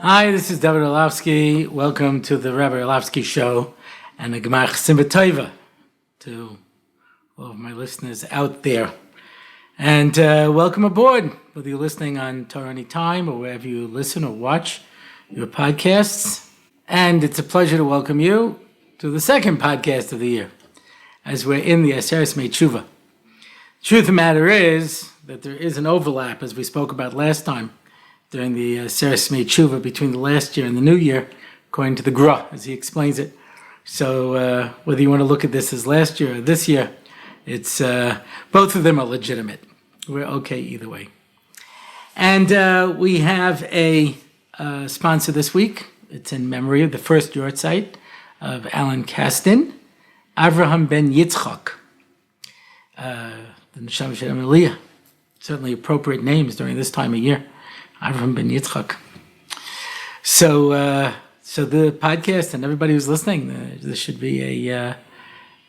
Hi, this is Rabbi Orlofsky. Welcome to the Rabbi Orlofsky Show and a Gemach Simba to all of my listeners out there. And welcome aboard, whether you're listening on Torah Anytime or wherever you listen or watch your podcasts. And it's a pleasure to welcome you to the second podcast of the year, as we're in the Aseret Tshuva. Truth of the matter is that there is an overlap, as we spoke about last time, during the Aseret Tshuva between the last year and the new year, according to the Gra, as he explains it. So whether you want to look at this as last year or this year, it's both of them are legitimate. We're okay either way. And we have a sponsor this week. It's in memory of the first yahrzeit of Alan Kastin, Avraham ben Yitzchak, the Neshama Shem Aliyah. Certainly appropriate names during this time of year. Avraham ben Yitzchak. So the podcast and everybody who's listening, there should be an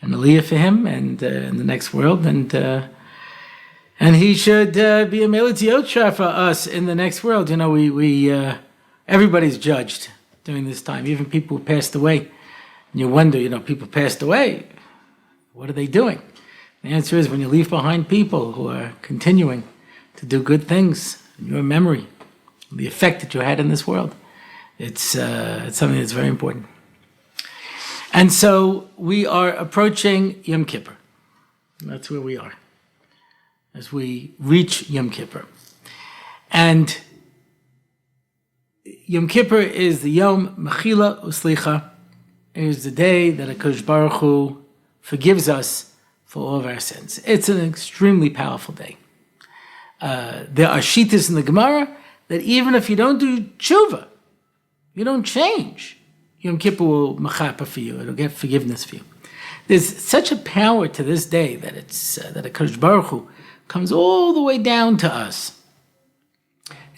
aliyah for him and in the next world, and he should be a melech yotra for us in the next world. You know, we everybody's judged during this time, even people who passed away. And you wonder, people passed away. What are they doing? The answer is, when you leave behind people who are continuing to do good things in your memory, the effect that you had in this world, it's something that's very important. And so we are approaching Yom Kippur. That's where we are, as we reach Yom Kippur. And Yom Kippur is the Yom Mechila Uslicha. It is the day that HaKadosh Baruch Hu forgives us for all of our sins. It's an extremely powerful day. There are shittas in the Gemara that even if you don't do tshuva, you don't change, Yom Kippur will machapa for you. It'll get forgiveness for you. There's such a power to this day that that HaKadosh Baruch Hu comes all the way down to us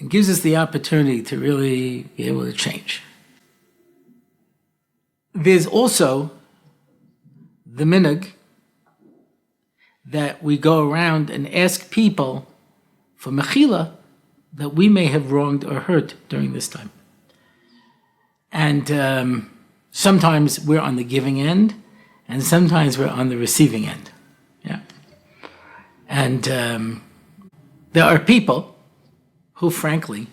and gives us the opportunity to really be able to change. There's also the minhag that we go around and ask people for mechila that we may have wronged or hurt during this time. And sometimes we're on the giving end, and sometimes we're on the receiving end. Yeah. And there are people who, frankly,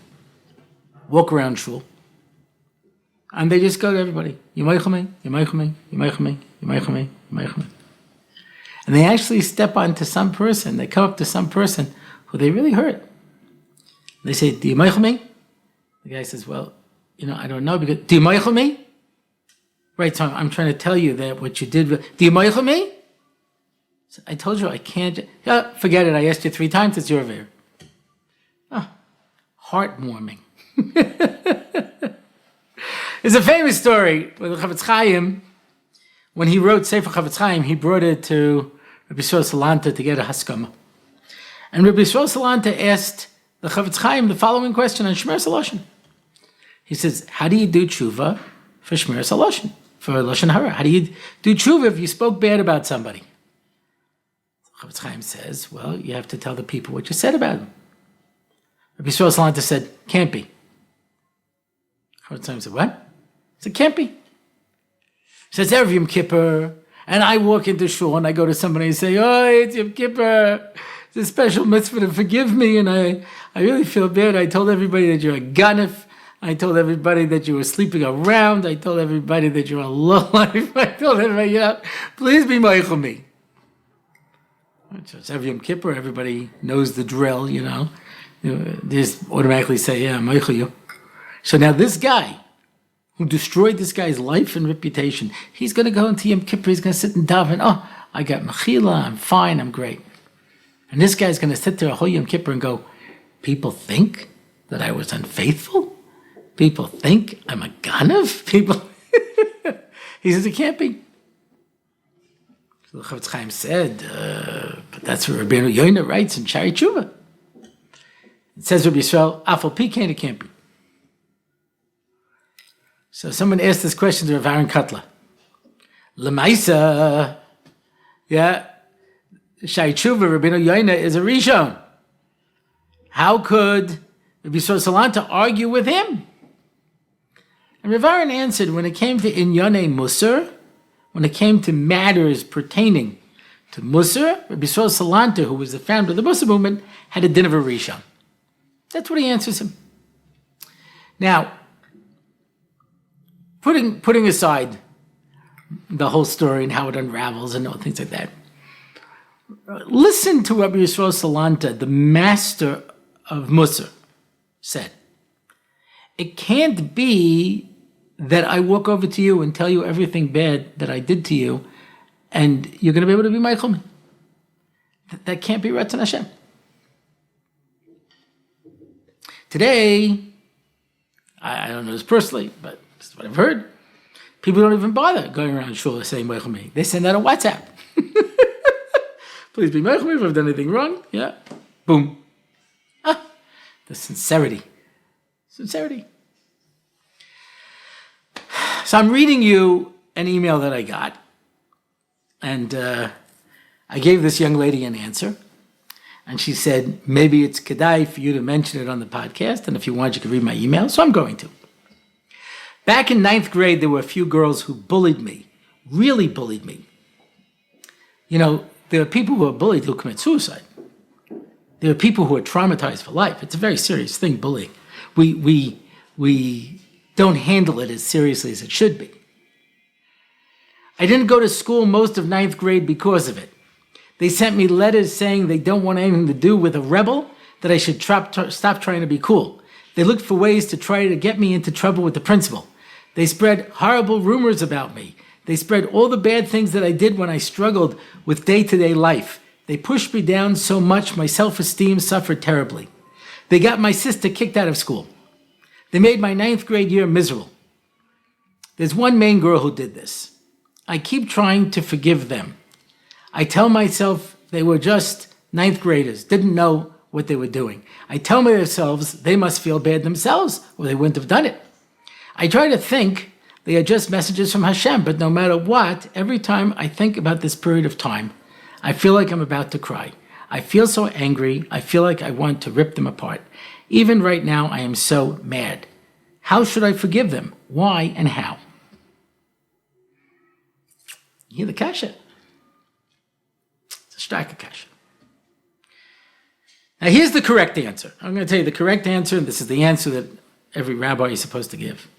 walk around shul, and they just go to everybody, Yimeichel, Yimeichel, Yimeichel, Yimeichel, Yimeichel. And they actually step onto some person, they come up to some person who they really hurt. They say, do you meichel me? The guy says, well, I don't know, because, do you meichel me? Right, so I'm trying to tell you that what you did, do you meichel me? So I told you I can't, forget it, I asked you 3 times, it's your affair. Oh, heartwarming. There's a famous story with the Chavetz Chaim. When he wrote Sefer Chavetz Chaim, he brought it to Rabbi Yisrael Salanta to get a haskama. And Rabbi Yisrael Salanta asked the Chavetz Chaim the following question on Shmiras HaLashon. He says, how do you do tshuva for Shmiras HaLashon, for Lashon Hara? How do you do tshuva if you spoke bad about somebody? Chavetz Chaim says, well, you have to tell the people what you said about them. Rabbi Yisrael Salanta said, can't be. Chavetz Chaim said, what? He said, can't be. He says, Erev Yom Kippur, and I walk into shul and I go to somebody and say, oh, it's Yom Kippur. It's a special mitzvah to forgive me, and I really feel bad. I told everybody that you're a ganef. I told everybody that you were sleeping around. I told everybody that you're a lowlife. I told everybody, please be meichel me. So it's every Yom Kippur. Everybody knows the drill, They just automatically say, yeah, meichel you. So now this guy, who destroyed this guy's life and reputation, he's going to go into Yom Kippur, he's going to sit and daven, I got mechila, I'm fine, I'm great. And this guy's going to sit there a whole Yom Kippur and go, people think that I was unfaithful? People think I'm a ganav? People... He says, it can't be. So the Chavetz Chaim said, but that's what Rabbi Yoina writes in Shari Tshuva. It says, Rabbi Yisrael, Afal Pikein, it can't be. So someone asked this question to Rav Aaron Kotler. Lemaisa, Shai Tshuva, Rabbeinu Yoina, is a Rishon. How could Rabbi Yisrael Salanta argue with him? And Rav Aaron answered, when it came to Inyane Musar, when it came to matters pertaining to Musar, Rabbi Yisrael Salanta, who was the founder of the Musar movement, had a din of a Rishon. That's what he answers him. Now, putting aside the whole story and how it unravels and all things like that, listen to Rabbi Yisrael Salanta, the master of Musar, said. It can't be that I walk over to you and tell you everything bad that I did to you, and you're going to be able to be Michael me. That can't be Ratzon Hashem. Today, I don't know this personally, but this is what I've heard. People don't even bother going around shul saying Michael me. They send out a WhatsApp. Please be Michael me if I've done anything wrong. Yeah. Boom. The sincerity. Sincerity. So I'm reading you an email that I got, and I gave this young lady an answer, and she said, maybe it's kedai for you to mention it on the podcast, and if you want, you can read my email, so I'm going to. Back in 9th grade, there were a few girls who bullied me, really bullied me. You know, there are people who are bullied who commit suicide. There are people who are traumatized for life. It's a very serious thing, bullying. We don't handle it as seriously as it should be. I didn't go to school most of 9th grade because of it. They sent me letters saying they don't want anything to do with a rebel, that I should stop trying to be cool. They looked for ways to try to get me into trouble with the principal. They spread horrible rumors about me. They spread all the bad things that I did when I struggled with day-to-day life. They pushed me down so much my self-esteem suffered terribly. They got my sister kicked out of school. They made my 9th grade year miserable. There's one main girl who did this. I keep trying to forgive them. I tell myself they were just 9th graders, didn't know what they were doing. I tell myself they must feel bad themselves, or they wouldn't have done it. I try to think they are just messages from Hashem, but no matter what, every time I think about this period of time, I feel like I'm about to cry. I feel so angry. I feel like I want to rip them apart. Even right now, I am so mad. How should I forgive them? Why and how? You hear the kasha? It's a striker kasha. Now here's the correct answer. I'm going to tell you the correct answer, and this is the answer that every rabbi is supposed to give.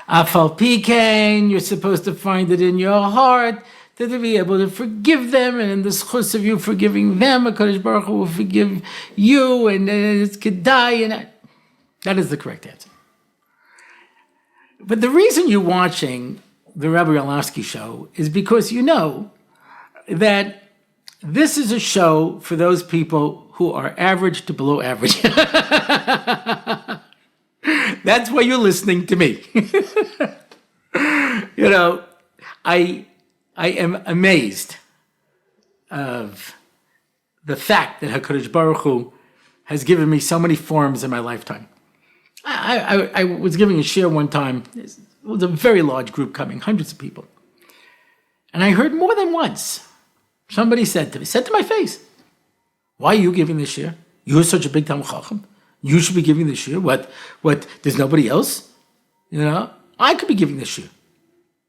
Afal pikein, you're supposed to find it in your heart to be able to forgive them, and in the schus of you forgiving them, HaKadosh Baruch Hu will forgive you, and it's kedai, and that is the correct answer. But the reason you're watching the Rabbi Orlofsky show is because you know that this is a show for those people who are average to below average. That's why you're listening to me. You know, I am amazed of the fact that HaKadosh Baruch Hu has given me so many forms in my lifetime. I was giving a share one time. It was a very large group coming, hundreds of people. And I heard more than once, somebody said to my face, why are you giving this share? You're such a big Talmid Chacham. You should be giving this share. What, there's nobody else? You know, I could be giving this share.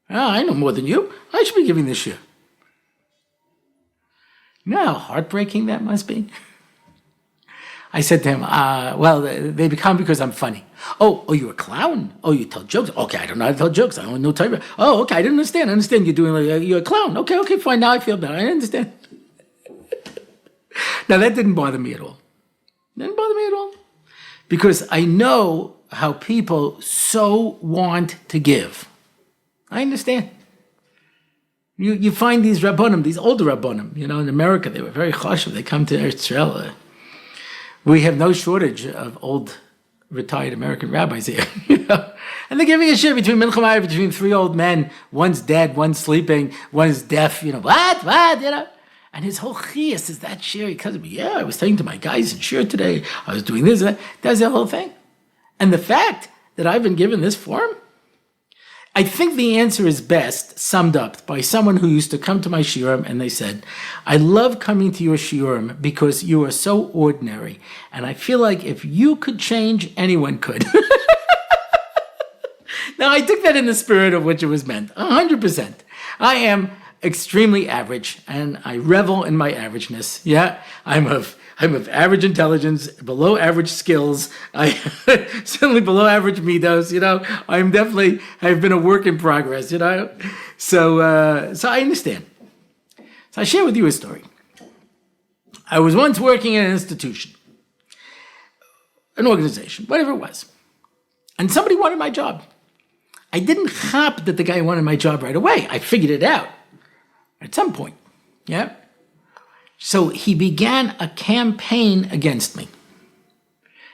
I know more than you. I should be giving this share. You know how heartbreaking that must be? I said to him, well, they become because I'm funny. Oh, you're a clown? Oh, you tell jokes? Okay, I don't know how to tell jokes. I don't know type. Oh, okay, I didn't understand. I understand you're doing you're a clown. Okay, fine. Now I feel better. I understand. Now, that didn't bother me at all. Because I know how people so want to give. I understand. You find these Rabbonim, these older Rabbonim, you know, in America, they were very chashuv. They come to Eretz Yisrael. We have no shortage of old, retired American rabbis here, you know. And they're giving a shit between Mincha between three old men. One's dead, one's sleeping, one's deaf, you know, what, you know. And his whole chiyas is that share. He comes to me, yeah, I was saying to my guys in shir today, I was doing this, that. That's the whole thing. And the fact that I've been given this form, I think the answer is best summed up by someone who used to come to my shiurim and they said, I love coming to your shiurim because you are so ordinary. And I feel like if you could change, anyone could. Now, I took that in the spirit of which it was meant, 100%. I am extremely average, and I revel in my averageness. Yeah, I'm of average intelligence, below average skills. I certainly below average midos. I've been a work in progress. So I understand. So I share with you a story. I was once working in an institution, an organization, whatever it was, and somebody wanted my job. I didn't hop that the guy wanted my job right away. I figured it out at some point. Yeah. So he began a campaign against me.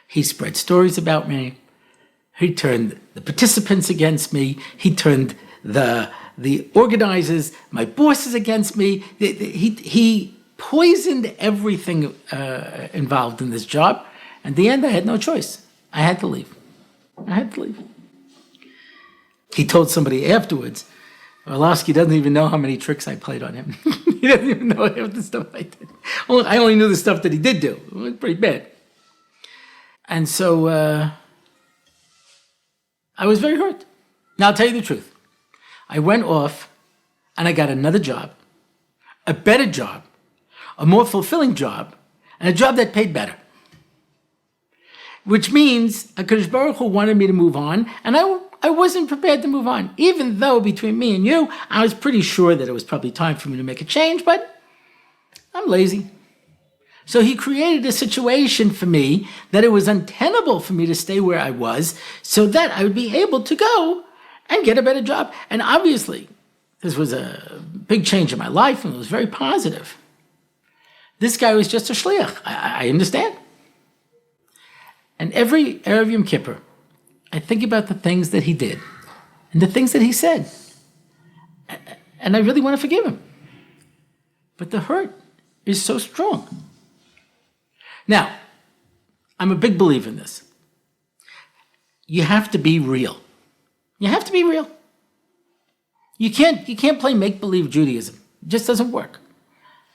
He spread stories about me. He turned the participants against me. He turned the organizers, my bosses against me. He poisoned everything involved in this job. And in the end, I had no choice. I had to leave. He told somebody afterwards, Orlofsky doesn't even know how many tricks I played on him. He doesn't even know half the stuff I did. I only knew the stuff that he did do. It was pretty bad. And so I was very hurt. Now, I'll tell you the truth. I went off and I got another job, a better job, a more fulfilling job, and a job that paid better. Which means HaKadosh Baruch Hu wanted me to move on, and I wasn't prepared to move on. Even though between me and you, I was pretty sure that it was probably time for me to make a change, but I'm lazy. So he created a situation for me that it was untenable for me to stay where I was so that I would be able to go and get a better job. And obviously, this was a big change in my life, and it was very positive. This guy was just a shliach. I understand. And every Erev Yom Kippur, I think about the things that he did and the things that he said. And I really want to forgive him. But the hurt is so strong. Now, I'm a big believer in this. You have to be real. You have to be real. You can't play make-believe Judaism. It just doesn't work.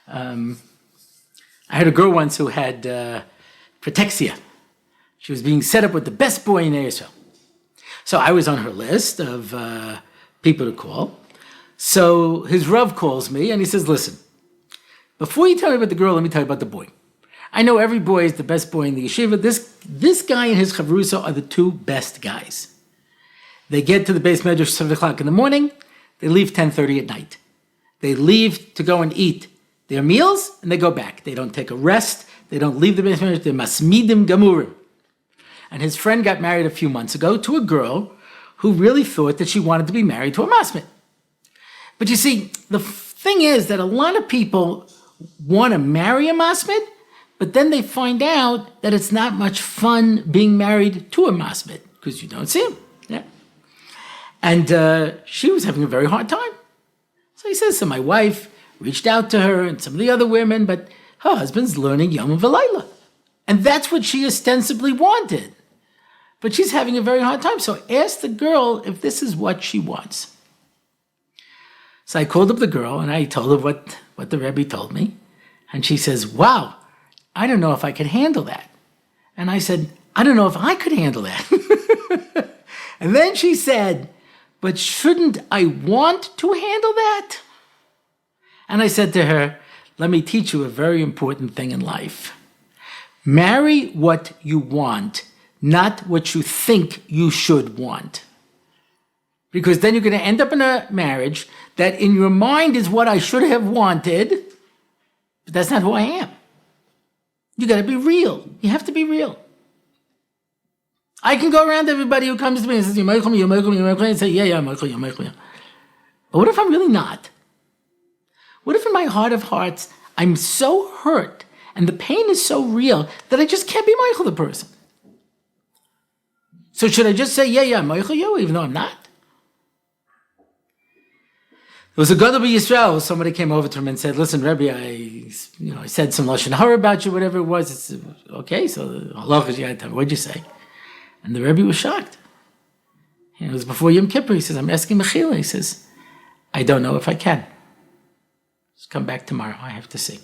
I had a girl once who had protexia. She was being set up with the best boy in Israel. So I was on her list of people to call. So his Rav calls me and he says, listen, before you tell me about the girl, let me tell you about the boy. I know every boy is the best boy in the yeshiva. This guy and his chavrusa are the two best guys. They get to the base medrash 7 o'clock in the morning. They leave 10:30 at night. They leave to go and eat their meals and they go back. They don't take a rest. They don't leave the base medrash. They're masmidim gamurim. And his friend got married a few months ago to a girl who really thought that she wanted to be married to a masmid. But you see, the thing is that a lot of people want to marry a masmid, but then they find out that it's not much fun being married to a masmid because you don't see him. Yeah. And she was having a very hard time. So he says, so my wife reached out to her and some of the other women, but her husband's learning Yom V'Layla. And that's what she ostensibly wanted. But she's having a very hard time. So ask the girl if this is what she wants. So I called up the girl and I told her what the Rebbe told me. And she says, wow, I don't know if I could handle that. And I said, I don't know if I could handle that. And then she said, but shouldn't I want to handle that? And I said to her, let me teach you a very important thing in life. Marry what you want, not what you think you should want. Because then you're going to end up in a marriage that in your mind is what I should have wanted, but that's not who I am. You got to be real. You have to be real. I can go around to everybody who comes to me and says, you're Michael, and say, yeah, Michael, you're Michael. But what if I'm really not? What if in my heart of hearts, I'm so hurt and the pain is so real that I just can't be Michael the person? So should I just say, yeah, Michael, even though I'm not? There was a Gadol Yisrael. Somebody came over to him and said, listen, Rebbe, I said some Lashon Hara about you, whatever it was. It's okay, so what'd you say? And the Rebbe was shocked. It was before Yom Kippur. He says, I'm asking Mechila. He says, I don't know if I can. Just come back tomorrow. I have to see.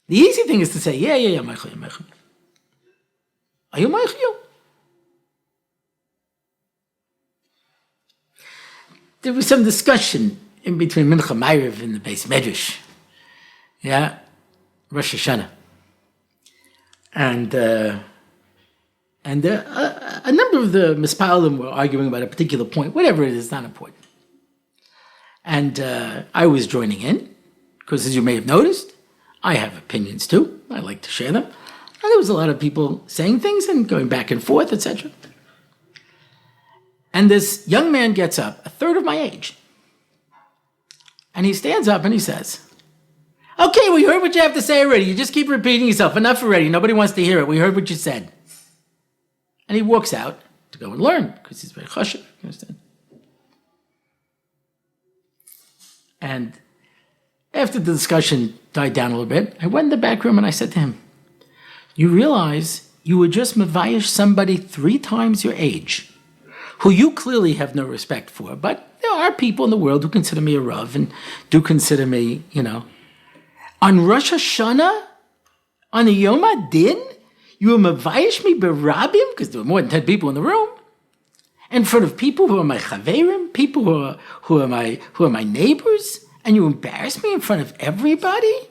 The easy thing is to say, yeah, Michael. Are you Michael? there was some discussion in between Mincha Ma'ariv and the Beis Medrash. Yeah, Rosh Hashanah. And a number of the Mispalim were arguing about a particular point, whatever it is, not important. And I was joining in, because as you may have noticed, I have opinions too. I like to share them. And there was a lot of people saying things and going back and forth, etc. And this young man gets up, a third of my age, and he stands up and he says, "Okay, we heard what you have to say already. You just keep repeating yourself. Enough already. Nobody wants to hear it. We heard what you said." And he walks out to go and learn, because he's very hardship, you understand? And after the discussion died down a little bit, I went in the back room and I said to him, "You realize you were just mevayish somebody 3 times your age, who you clearly have no respect for, but there are people in the world who consider me a Rav and do consider me, on Rosh Hashanah, on the Yom HaDin, you were mevayish me berabim," because there were more than 10 people in the room, in front of people who are my chaverim, people who are my neighbors, and you embarrass me in front of everybody?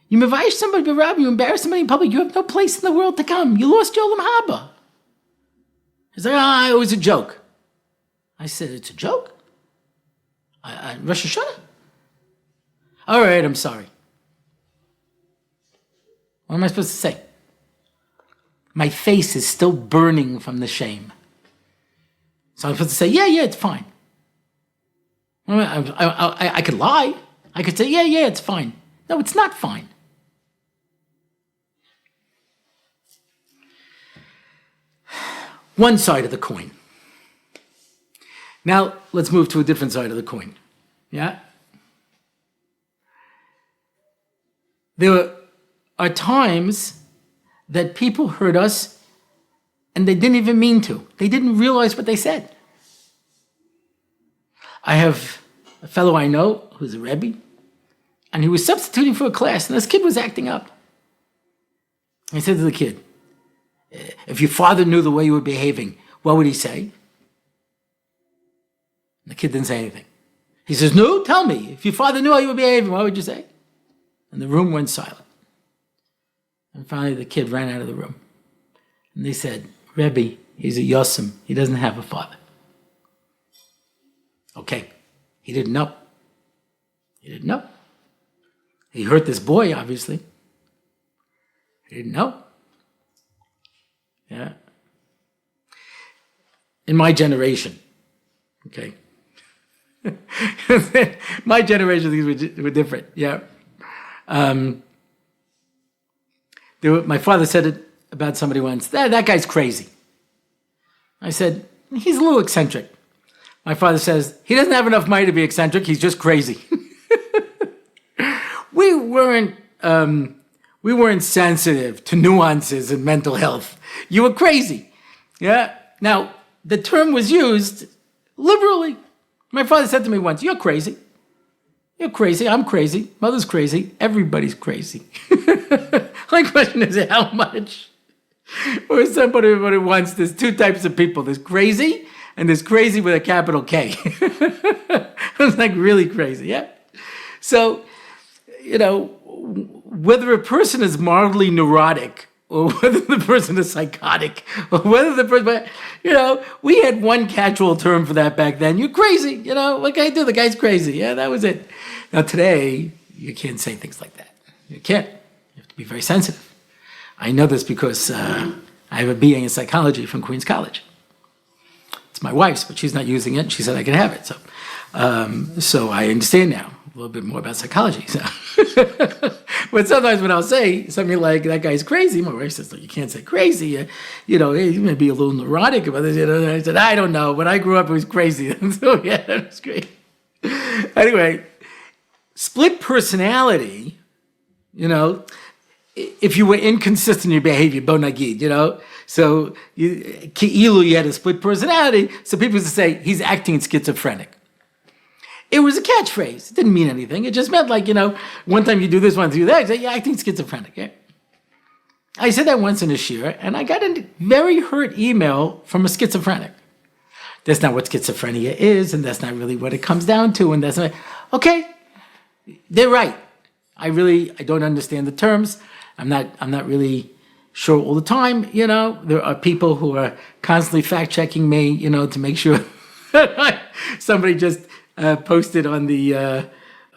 You mevayish somebody berabim, you embarrass somebody in public, you have no place in the world to come. You lost your olam haba. He's like, it was a joke. I said, "It's a joke? Rosh Hashanah? All right, I'm sorry." What am I supposed to say? My face is still burning from the shame. So I'm supposed to say, yeah, it's fine. I could lie. I could say, yeah, it's fine. No, it's not fine. One side of the coin. Now, let's move to a different side of the coin. Yeah? There are times that people hurt us and they didn't even mean to. They didn't realize what they said. I have a fellow I know who's a Rebbe, and he was substituting for a class, and this kid was acting up. I said to the kid, "If your father knew the way you were behaving, what would he say?" And the kid didn't say anything. He says, "No, tell me. If your father knew how you were behaving, what would you say?" And the room went silent. And finally, the kid ran out of the room. And they said, "Rebbe, he's a Yosem. He doesn't have a father." Okay, he didn't know. He didn't know. He hurt this boy, obviously. He didn't know. Yeah. In my generation, okay. My generation, things were different, yeah. My father said it about somebody once, that guy's crazy. I said, "He's a little eccentric." My father says, "He doesn't have enough money to be eccentric, he's just crazy." We weren't sensitive to nuances in mental health. You were crazy. Yeah. Now, the term was used liberally. My father said to me once, "You're crazy. You're crazy. I'm crazy. Mother's crazy. Everybody's crazy." My question is, how much? Or somebody wants, there's 2 types of people. There's crazy, and there's crazy with a capital K. It's like really crazy, yeah? So, whether a person is mildly neurotic, or whether the person is psychotic, or whether the person, we had one catch-all term for that back then. You're crazy, what can I do? The guy's crazy. Yeah, that was it. Now today, you can't say things like that. You can't. You have to be very sensitive. I know this because I have a BA in psychology from Queens College. It's my wife's, but she's not using it. She said I can have it. So I understand now a little bit more about psychology. So. But sometimes when I'll say something like, "That guy's crazy," my wife says, "No, you can't say crazy. He may be a little neurotic about this." I said, "I don't know. When I grew up, it was crazy." So yeah, that was great. Anyway, split personality, if you were inconsistent in your behavior, bo nagid, so ki'ilu, you had a split personality, so people used to say, "He's acting schizophrenic." It was a catchphrase. It didn't mean anything. It just meant like, one time you do this, one time you do that. You say, "You're acting schizophrenic." Yeah? I said that once in a shir, and I got a very hurt email from a schizophrenic. that's not what schizophrenia is, and that's not really what it comes down to, and that's not, okay, they're right. I don't understand the terms. I'm not really sure all the time, There are people who are constantly fact-checking me, to make sure. Somebody just posted on the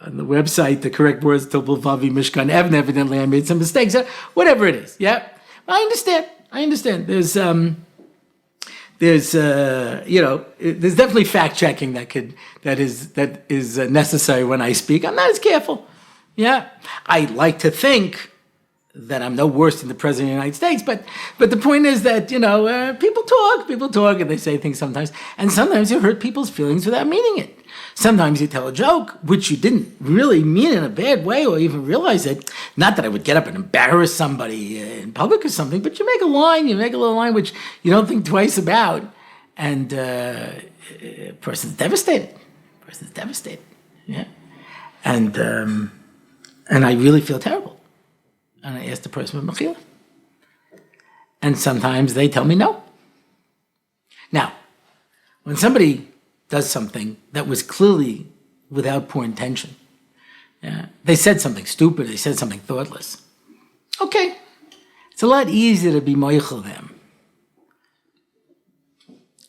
website the correct words, Tobel Vavi Mishkan Evne. Evidently I made some mistakes. Whatever it is, yeah. I understand. There's definitely fact-checking that is necessary when I speak. I'm not as careful. Yeah, I like to think that I'm no worse than the President of the United States, but the point is that, people talk and they say things sometimes, and sometimes you hurt people's feelings without meaning it. Sometimes you tell a joke, which you didn't really mean in a bad way or even realize it. Not that I would get up and embarrass somebody in public or something, but you make a little line which you don't think twice about, and a person's devastated. Yeah. And I really feel terrible. And I ask the person with Mechila. And sometimes they tell me no. Now, when somebody does something that was clearly without poor intention, they said something stupid, they said something thoughtless. Okay, it's a lot easier to be moichel them.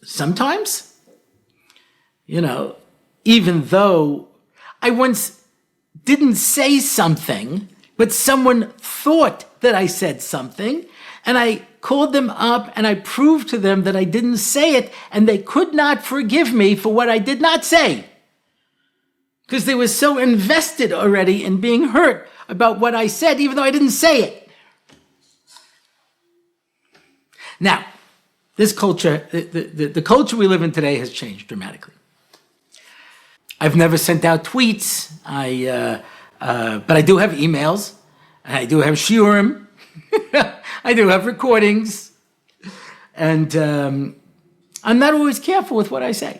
Sometimes, even though I once didn't say something, but someone thought that I said something, and I called them up and I proved to them that I didn't say it, and they could not forgive me for what I did not say. Because they were so invested already in being hurt about what I said, even though I didn't say it. Now, this culture, the culture we live in today has changed dramatically. I've never sent out tweets, but I do have emails, and I do have shiurim, I do have recordings, and I'm not always careful with what I say.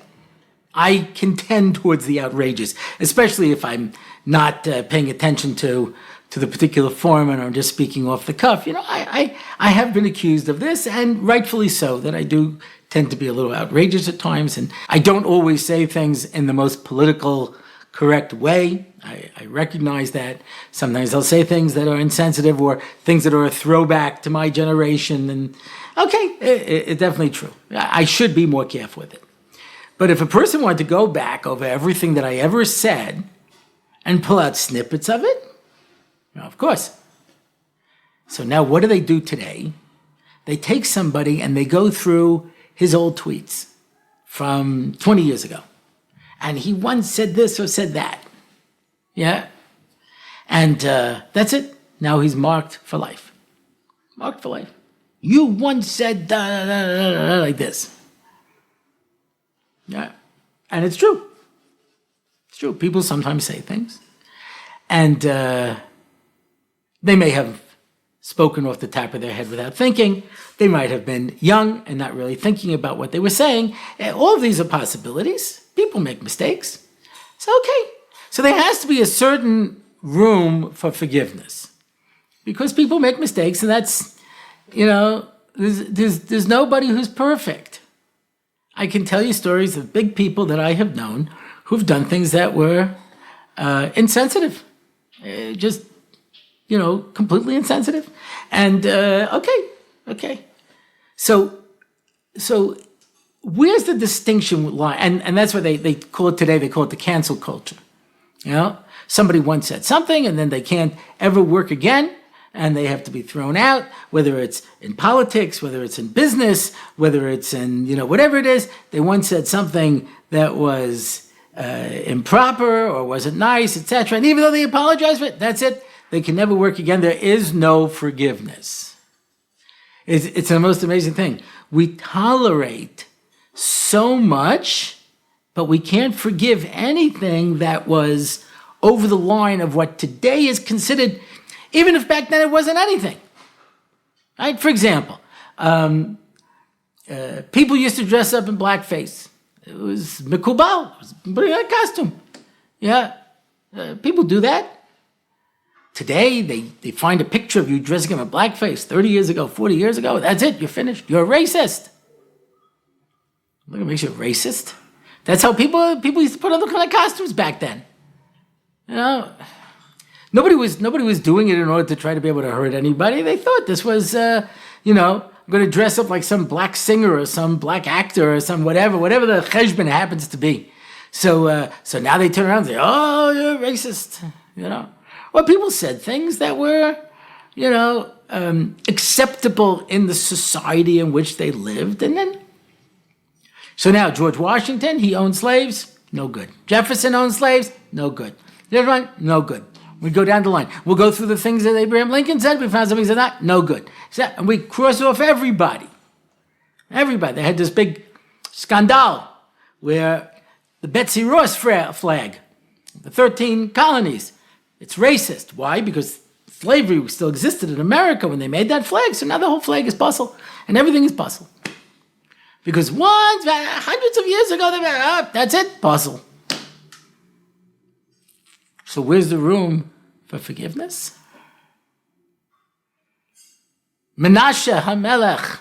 I can tend towards the outrageous, especially if I'm not paying attention to the particular form and I'm just speaking off the cuff. I have been accused of this, and rightfully so, that I do tend to be a little outrageous at times, and I don't always say things in the most political correct way. I recognize that. Sometimes I'll say things that are insensitive or things that are a throwback to my generation, and okay, it's definitely true. I should be more careful with it. But if a person wanted to go back over everything that I ever said and pull out snippets of it, of course. So now what do they do today? They take somebody and they go through his old tweets from 20 years ago. And he once said this or said that. Yeah? And that's it. Now he's marked for life. Marked for life. You once said da, da, da, da, da, da, like this. Yeah. And it's true. It's true. People sometimes say things. And they may have spoken off the top of their head without thinking. They might have been young and not really thinking about what they were saying. All of these are possibilities. People make mistakes. It's okay. So there has to be a certain room for forgiveness. Because people make mistakes, and that's, there's nobody who's perfect. I can tell you stories of big people that I have known who've done things that were insensitive. Completely insensitive. And, okay. So where's the distinction line? And that's what they call it today. They call it the cancel culture. Somebody once said something, and then they can't ever work again, and they have to be thrown out, whether it's in politics, whether it's in business, whether it's in, whatever it is. They once said something that was improper or wasn't nice, etc. And even though they apologize for it, that's it. They can never work again. There is no forgiveness. It's the most amazing thing. We tolerate so much, but we can't forgive anything that was over the line of what today is considered, even if back then it wasn't anything. Right? For example, people used to dress up in blackface. It was mikubal. It was putting on a costume. Yeah, people do that. Today, they find a picture of you dressing up in blackface 30 years ago, 40 years ago. That's it. You're finished. You're a racist. Look, it makes you racist. That's how people used to put on the kind of costumes back then. You know, nobody was doing it in order to try to be able to hurt anybody. They thought this was, I'm going to dress up like some black singer or some black actor or some whatever the cheshbon happens to be. So now they turn around and say, "Oh, you're racist." Well, people said things that were, acceptable in the society in which they lived, and then. So now George Washington, he owned slaves, no good. Jefferson owned slaves, no good. Everyone, no good. We go down the line. We'll go through the things that Abraham Lincoln said. We found some things that not, no good. And we cross off everybody. Everybody. They had this big scandal where the Betsy Ross flag, the 13 colonies, it's racist. Why? Because slavery still existed in America when they made that flag. So now the whole flag is puzzle, and everything is puzzle. Because once, hundreds of years ago, they were, that's it, puzzle. So where's the room for forgiveness? Menashe HaMelech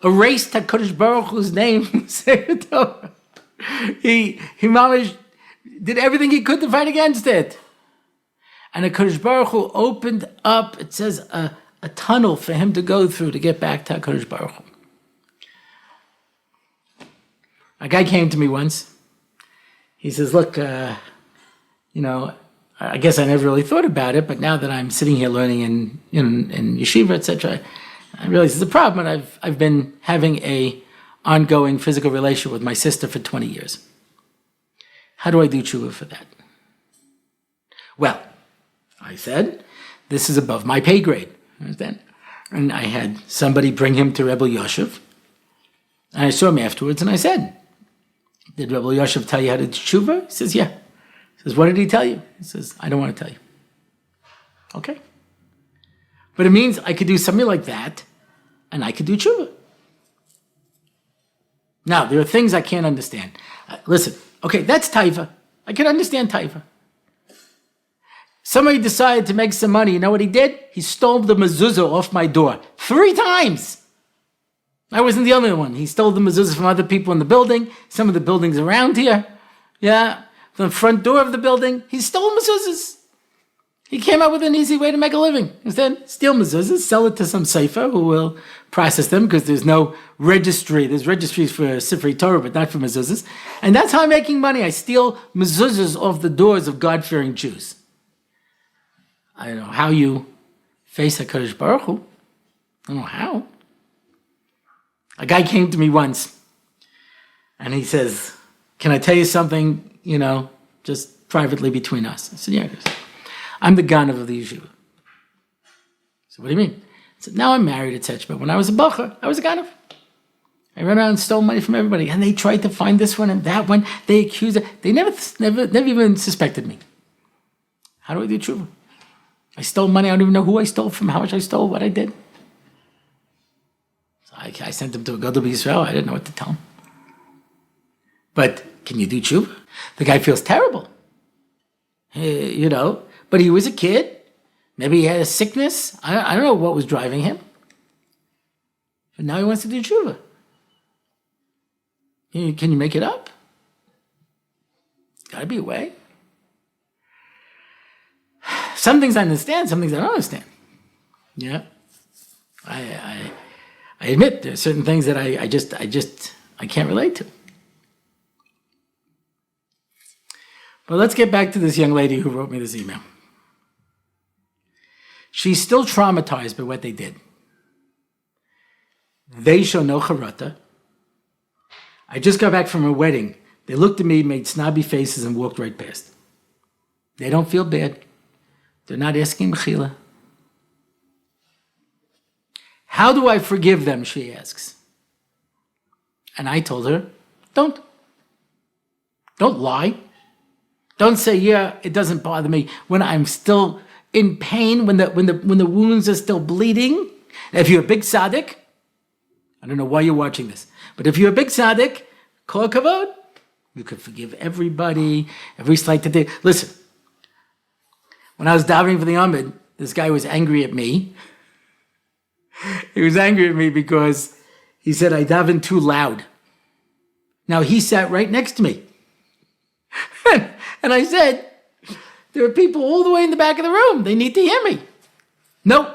erased HaKadosh Baruch Hu's name. He mamish did everything he could to fight against it. And HaKadosh Baruch Hu opened up, it says, a tunnel for him to go through to get back to HaKadosh Baruch Hu. A guy came to me once. He says, look, I guess I never really thought about it, but now that I'm sitting here learning in yeshiva, etc., I realize it's a problem, and I've been having a ongoing physical relationship with my sister for 20 years. How do I do tshuva for that? Well, I said, this is above my pay grade. Understand? And I had somebody bring him to Rebbe Yoshev, and I saw him afterwards, and I said, did Rebbe Yoshev tell you how to do tshuva? He says, yeah. He says, what did he tell you? He says, I don't want to tell you. Okay. But it means I could do something like that, and I could do tshuva. Now, there are things I can't understand. Listen, okay, that's taiva. I can understand taiva. Somebody decided to make some money. You know what he did? He stole the mezuzah off my door 3 times. I wasn't the only one. He stole the mezuzahs from other people in the building, some of the buildings around here. Yeah, from the front door of the building. He stole mezuzahs. He came up with an easy way to make a living. Instead, steal mezuzahs, sell it to some sefer who will process them because there's no registry. There's registries for Sifrei Torah, but not for mezuzahs. And that's how I'm making money. I steal mezuzahs off the doors of God-fearing Jews. I don't know how you face HaKadosh Baruch Hu. I don't know how. A guy came to me once, and he says, can I tell you something, just privately between us? I said, yeah. I'm the ganav of the yeshiva. So what do you mean? I said, now I'm married, etc. But when I was a bacher, I was a ganav. I ran around and stole money from everybody, and they tried to find this one and that one. They accused it. They never even suspected me. How do I do tshuva? I stole money. I don't even know who I stole from, how much I stole, what I did. I sent him to a Gadol B'Yisrael. I didn't know what to tell him. But can you do tshuva? The guy feels terrible. But he was a kid. Maybe he had a sickness. I don't know what was driving him. But now he wants to do tshuva. Can you make it up? Gotta be a way. Some things I understand, some things I don't understand. Yeah. I admit there are certain things that I can't relate to. But let's get back to this young lady who wrote me this email. She's still traumatized by what they did. They show no charata. I just got back from a wedding. They looked at me, made snobby faces, and walked right past. They don't feel bad. They're not asking mechila. How do I forgive them, she asks. And I told her, don't. Don't lie. Don't say, yeah, it doesn't bother me when I'm still in pain, when the wounds are still bleeding. If you're a big tzaddik, I don't know why you're watching this, but if you're a big tzaddik, kol kavod, you could forgive everybody, every slight that they... Listen, when I was davening for the Amid, this guy was angry at me. He was angry at me because he said I davened too loud. Now, he sat right next to me. And I said, there are people all the way in the back of the room. They need to hear me. Nope.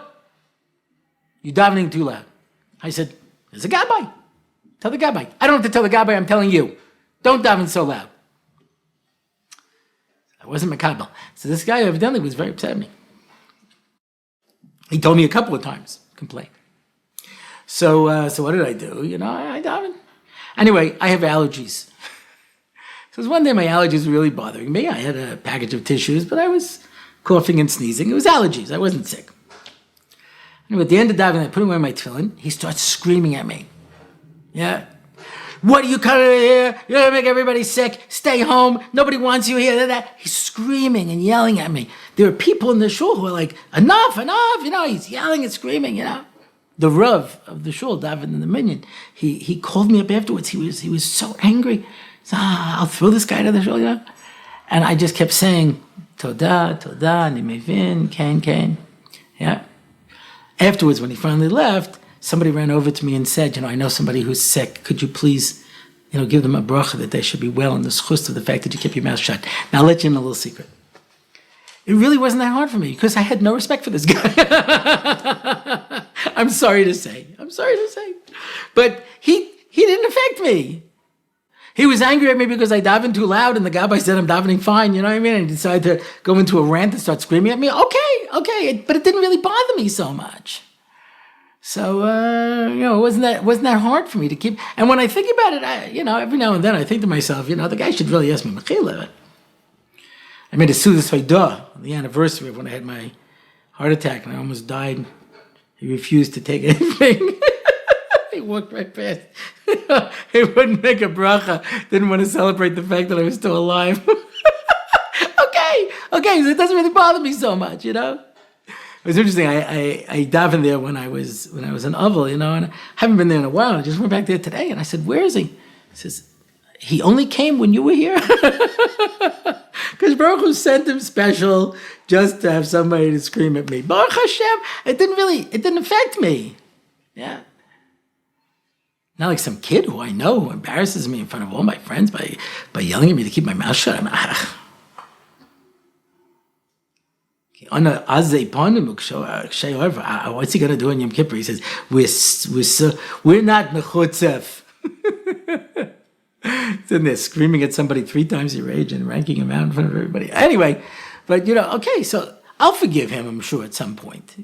You're davening too loud. I said, there's a gabbai. Tell the gabbai. I don't have to tell the gabbai, I'm telling you. Don't daven so loud. I wasn't makabel. So this guy evidently was very upset at me. He told me a couple of times, complained. So what did I do? I daven. Anyway, I have allergies. So one day my allergies were really bothering me. I had a package of tissues, but I was coughing and sneezing. It was allergies. I wasn't sick. Anyway, at the end of davening, I put away my tefillin. He starts screaming at me. Yeah. What are you coming here? You're going to make everybody sick. Stay home. Nobody wants you here. That. He's screaming and yelling at me. There are people in the shul who are like, enough. He's yelling and screaming, The Rav of the shul, David in the minyan, he called me up afterwards. He was so angry. He said, I'll throw this guy to the shul, And I just kept saying, Toda, Nimevin, Kain. Yeah. Afterwards, when he finally left, somebody ran over to me and said, I know somebody who's sick. Could you please, give them a bracha that they should be well, and the schus of the fact that you kept your mouth shut. Now, I'll let you in a little secret. It really wasn't that hard for me because I had no respect for this guy. I'm sorry to say. But he didn't affect me. He was angry at me because I davened too loud, and the gabbai said I'm davening fine, you know what I mean? And he decided to go into a rant and start screaming at me. Okay, but it didn't really bother me so much. So, it wasn't that hard for me to keep. And when I think about it, every now and then I think to myself, the guy should really ask me mechila. I made a Sudas Haidah on the anniversary of when I had my heart attack and I almost died. He refused to take anything. He walked right past. He wouldn't make a bracha. Didn't want to celebrate the fact that I was still alive. Okay, so it doesn't really bother me so much, It was interesting. I davened there when I was in Oval, and I haven't been there in a while. I just went back there today, and I said, "Where is he?" He says, "He only came when you were here." Because Baruch Hu sent him special just to have somebody to scream at me. Baruch Hashem, it didn't affect me. Yeah. Not like some kid who I know who embarrasses me in front of all my friends by yelling at me to keep my mouth shut. What's he going to do in Yom Kippur? He says, we're not mechutzef. Sitting there screaming at somebody 3 times your age and ranking him out in front of everybody. Anyway, but okay, so I'll forgive him, I'm sure, at some point,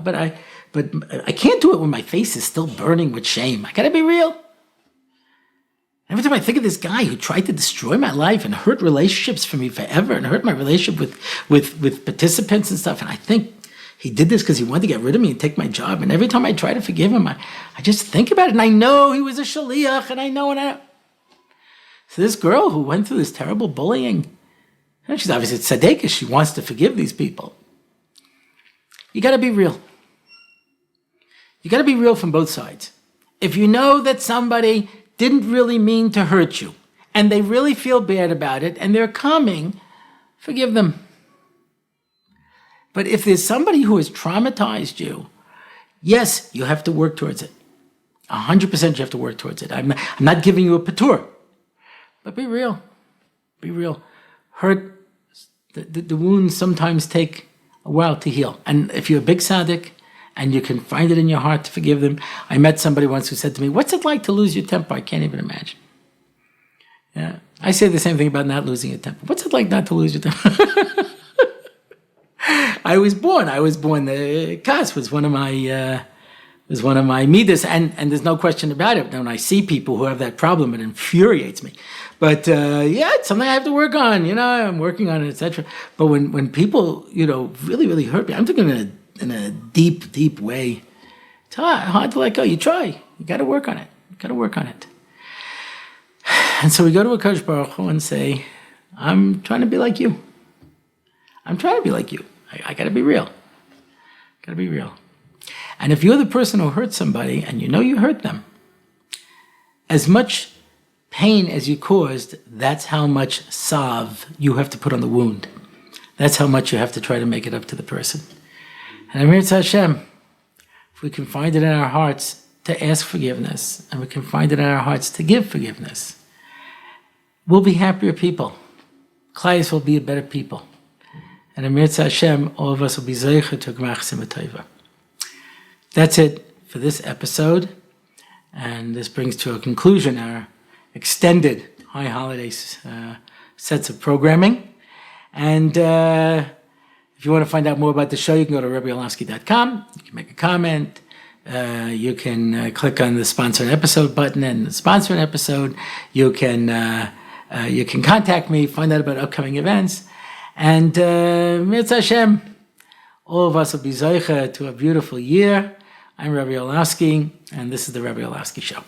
but I can't do it when my face is still burning with shame. I gotta be real. Every time I think of this guy who tried to destroy my life and hurt relationships for me forever and hurt my relationship with participants and stuff, and I think he did this because he wanted to get rid of me and take my job, and every time I try to forgive him, I just think about it, and I know he was a shaliach, and I know, So this girl who went through this terrible bullying, she's obviously tzaddikish, she wants to forgive these people. You gotta be real. You gotta be real from both sides. If you know that somebody didn't really mean to hurt you, and they really feel bad about it, and they're coming, forgive them. But if there's somebody who has traumatized you, yes, you have to work towards it. 100% you have to work towards it. I'm not giving you a patur, but be real. Be real. Hurt, the wounds sometimes take a while to heal. And if you're a big tzaddik, and you can find it in your heart to forgive them. I met somebody once who said to me, what's it like to lose your temper? I can't even imagine. Yeah, I say the same thing about not losing your temper. What's it like not to lose your temper? I was born. The kas was one of my midas, and there's no question about it. When I see people who have that problem, it infuriates me. But it's something I have to work on. I'm working on it, etc. But when people, really, really hurt me, I'm thinking in a deep, deep way. It's hard to let go. You try. You got to work on it. And so we go to a Kodesh Baruch Hu and say, I'm trying to be like you. I got to be real. And if you're the person who hurt somebody and you know you hurt them, as much pain as you caused, that's how much salve you have to put on the wound. That's how much you have to try to make it up to the person. And Amir Hashem, if we can find it in our hearts to ask forgiveness, and we can find it in our hearts to give forgiveness, we'll be happier people. Klais will be a better people. And Amir Hashem, all of us will be Zeicha to Gmach Simatova. That's it for this episode. And this brings to a conclusion our extended High Holidays sets of programming. And if you want to find out more about the show, you can go to RabbiOrlofsky.com. You can make a comment. You can click on the sponsor an episode button and sponsor an episode. You can contact me, find out about upcoming events. And Mitzvah Hashem, all of us will be Zoicha to a beautiful year. I'm Rabbi Orlofsky, and this is the Rabbi Orlofsky Show.